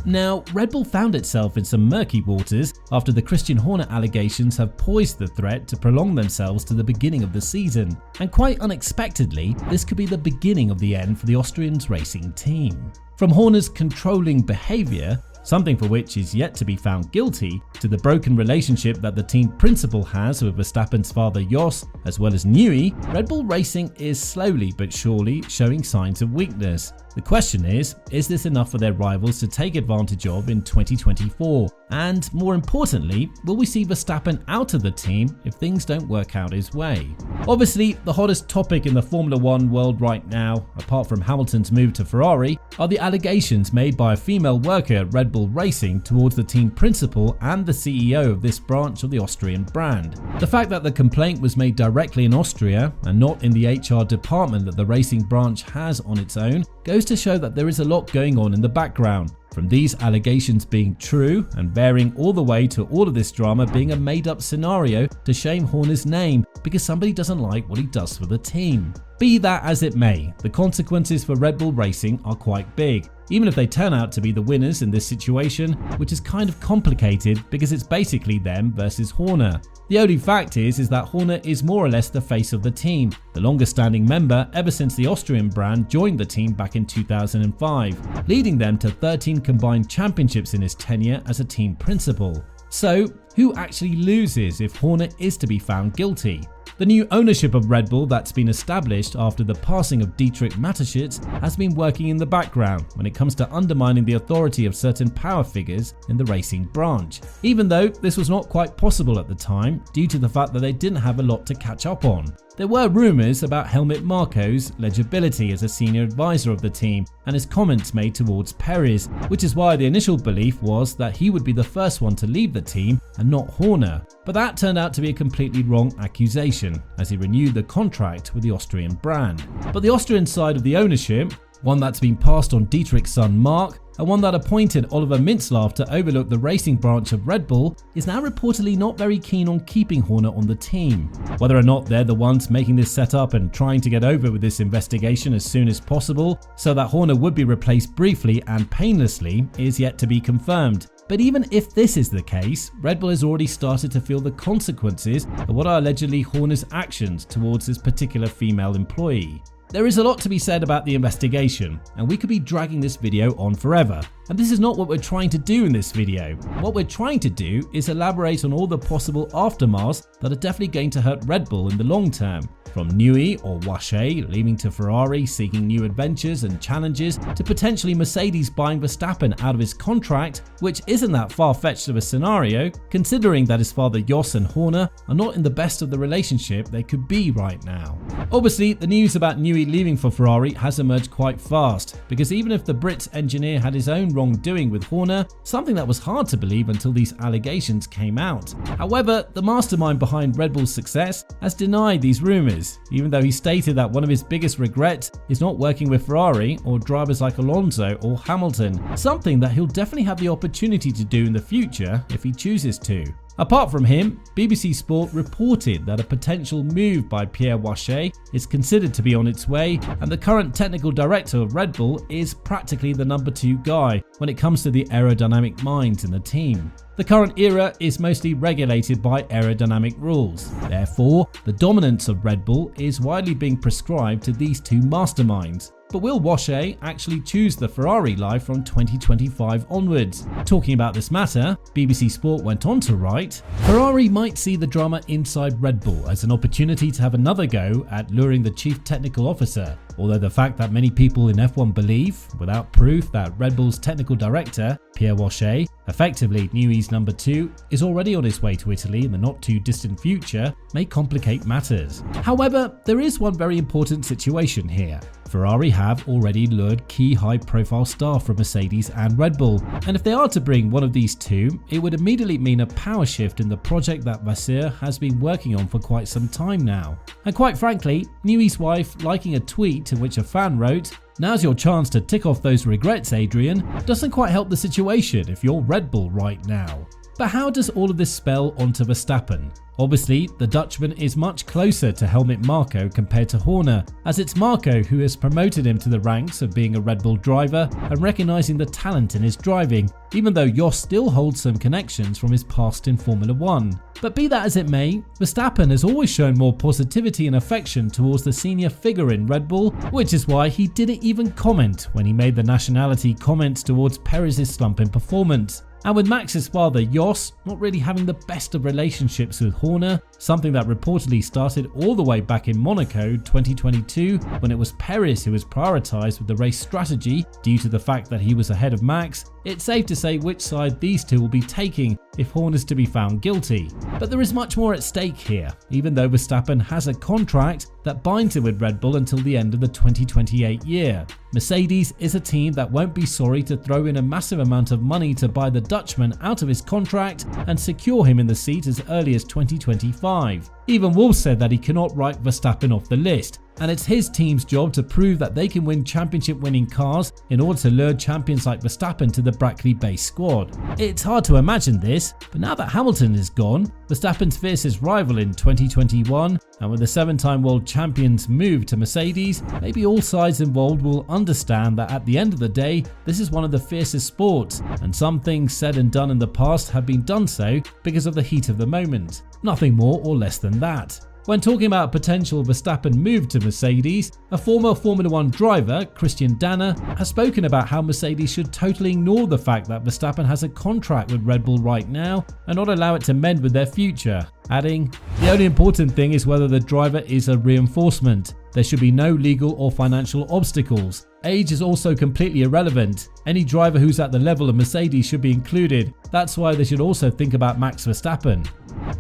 Now, Red Bull found itself in some murky waters after the Christian Horner allegations have poised the threat to prolong themselves to the beginning of the season, and quite unexpectedly, this could be the beginning of the end for the Austrian's racing team. From Horner's controlling behaviour, something for which is yet to be found guilty, to the broken relationship that the team principal has with Verstappen's father Jos, as well as Newey, Red Bull Racing is slowly but surely showing signs of weakness. The question is this enough for their rivals to take advantage of in 2024? And more importantly, will we see Verstappen out of the team if things don't work out his way? Obviously, the hottest topic in the Formula One world right now, apart from Hamilton's move to Ferrari, are the allegations made by a female worker at Red Bull Racing towards the team principal and the CEO of this branch of the Austrian brand. The fact that the complaint was made directly in Austria and not in the HR department that the racing branch has on its own goes to show that there is a lot going on in the background. From these allegations being true and varying all the way to all of this drama being a made-up scenario to shame Horner's name because somebody doesn't like what he does for the team. Be that as it may, the consequences for Red Bull Racing are quite big, even if they turn out to be the winners in this situation, which is kind of complicated because it's basically them versus Horner. The only fact is that Horner is more or less the face of the team, the longest standing member ever since the Austrian brand joined the team back in 2005, leading them to 13 combined championships in his tenure as a team principal. So, who actually loses if Horner is to be found guilty? The new ownership of Red Bull that's been established after the passing of Dietrich Mateschitz has been working in the background when it comes to undermining the authority of certain power figures in the racing branch, even though this was not quite possible at the time due to the fact that they didn't have a lot to catch up on. There were rumours about Helmut Marko's legibility as a senior advisor of the team and his comments made towards Perez, which is why the initial belief was that he would be the first one to leave the team and not Horner. But that turned out to be a completely wrong accusation, as he renewed the contract with the Austrian brand. But the Austrian side of the ownership, one that's been passed on Dietrich's son Mark, and one that appointed Oliver Mintzlaff to overlook the racing branch of Red Bull, is now reportedly not very keen on keeping Horner on the team. Whether or not they're the ones making this setup and trying to get over with this investigation as soon as possible so that Horner would be replaced briefly and painlessly is yet to be confirmed. But even if this is the case, Red Bull has already started to feel the consequences of what are allegedly Horner's actions towards this particular female employee. There is a lot to be said about the investigation, and we could be dragging this video on forever. And this is not what we're trying to do in this video. What we're trying to do is elaborate on all the possible aftermaths that are definitely going to hurt Red Bull in the long term. From Newey or Wache leaving to Ferrari seeking new adventures and challenges, to potentially Mercedes buying Verstappen out of his contract, which isn't that far-fetched of a scenario, considering that his father Jos and Horner are not in the best of the relationship they could be right now. Obviously, the news about Newey leaving for Ferrari has emerged quite fast, because even if the Brit engineer had his own wrongdoing with Horner, something that was hard to believe until these allegations came out. However, the mastermind behind Red Bull's success has denied these rumours, even though he stated that one of his biggest regrets is not working with Ferrari or drivers like Alonso or Hamilton, something that he'll definitely have the opportunity to do in the future if he chooses to. Apart from him, BBC Sport reported that a potential move by Pierre Wache is considered to be on its way, and the current technical director of Red Bull is practically the number 2 guy when it comes to the aerodynamic minds in the team. The current era is mostly regulated by aerodynamic rules. Therefore, the dominance of Red Bull is widely being prescribed to these two masterminds. But will Wache actually choose the Ferrari life from 2025 onwards? Talking about this matter, BBC Sport went on to write, Ferrari might see the drama inside Red Bull as an opportunity to have another go at luring the chief technical officer, although the fact that many people in F1 believe, without proof, that Red Bull's technical director, Pierre Wache, effectively Newey's number 2, is already on his way to Italy in the not too distant future, may complicate matters. However, there is one very important situation here. Ferrari have already lured key high-profile staff from Mercedes and Red Bull, and if they are to bring one of these two, it would immediately mean a power shift in the project that Vasseur has been working on for quite some time now. And quite frankly, Newey's wife liking a tweet in which a fan wrote, "Now's your chance to tick off those regrets, Adrian," doesn't quite help the situation if you're Red Bull right now. But how does all of this spell onto Verstappen? Obviously, the Dutchman is much closer to Helmut Marko compared to Horner, as it's Marko who has promoted him to the ranks of being a Red Bull driver and recognising the talent in his driving, even though Jos still holds some connections from his past in Formula 1. But be that as it may, Verstappen has always shown more positivity and affection towards the senior figure in Red Bull, which is why he didn't even comment when he made the nationality comments towards Perez's slump in performance. And with Max's father Jos not really having the best of relationships with Horner, something that reportedly started all the way back in Monaco 2022 when it was Perez who was prioritised with the race strategy due to the fact that he was ahead of Max, it's safe to say which side these two will be taking if Horner's to be found guilty. But there is much more at stake here, even though Verstappen has a contract that binds him with Red Bull until the end of the 2028 year. Mercedes is a team that won't be sorry to throw in a massive amount of money to buy the Dutchman out of his contract and secure him in the seat as early as 2025. Even Wolff said that he cannot write Verstappen off the list, and it's his team's job to prove that they can win championship-winning cars in order to lure champions like Verstappen to the Brackley-based squad. It's hard to imagine this, but now that Hamilton is gone, Verstappen's fiercest rival in 2021, and with the 7-time world champions moved to Mercedes, maybe all sides involved will understand that at the end of the day, this is one of the fiercest sports, and some things said and done in the past have been done so because of the heat of the moment. Nothing more or less than that. When talking about potential Verstappen move to Mercedes, a former Formula 1 driver, Christian Danner, has spoken about how Mercedes should totally ignore the fact that Verstappen has a contract with Red Bull right now and not allow it to mend with their future, adding, "The only important thing is whether the driver is a reinforcement. There should be no legal or financial obstacles. Age is also completely irrelevant. Any driver who's at the level of Mercedes should be included. That's why they should also think about Max Verstappen."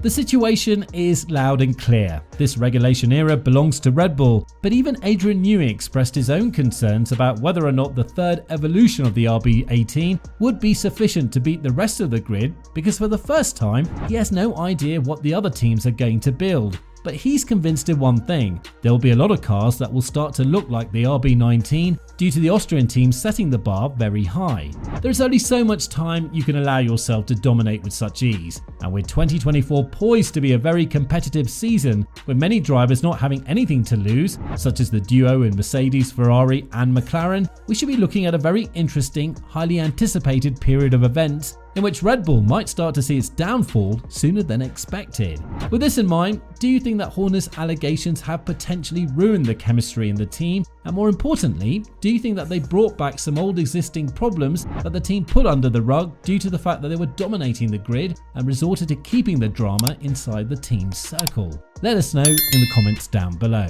The situation is loud and clear. This regulation era belongs to Red Bull, but even Adrian Newey expressed his own concerns about whether or not the third evolution of the RB18 would be sufficient to beat the rest of the grid, because for the first time, he has no idea what the other teams are going to build. But he's convinced of one thing: there will be a lot of cars that will start to look like the RB19 due to the Austrian team setting the bar very high. There is only so much time you can allow yourself to dominate with such ease, and with 2024 poised to be a very competitive season, with many drivers not having anything to lose, such as the duo in Mercedes, Ferrari and McLaren, we should be looking at a very interesting, highly anticipated period of events in which Red Bull might start to see its downfall sooner than expected. With this in mind, do you think that Horner's allegations have potentially ruined the chemistry in the team? And more importantly, do you think that they brought back some old existing problems that the team put under the rug due to the fact that they were dominating the grid and resorted to keeping the drama inside the team's circle? Let us know in the comments down below.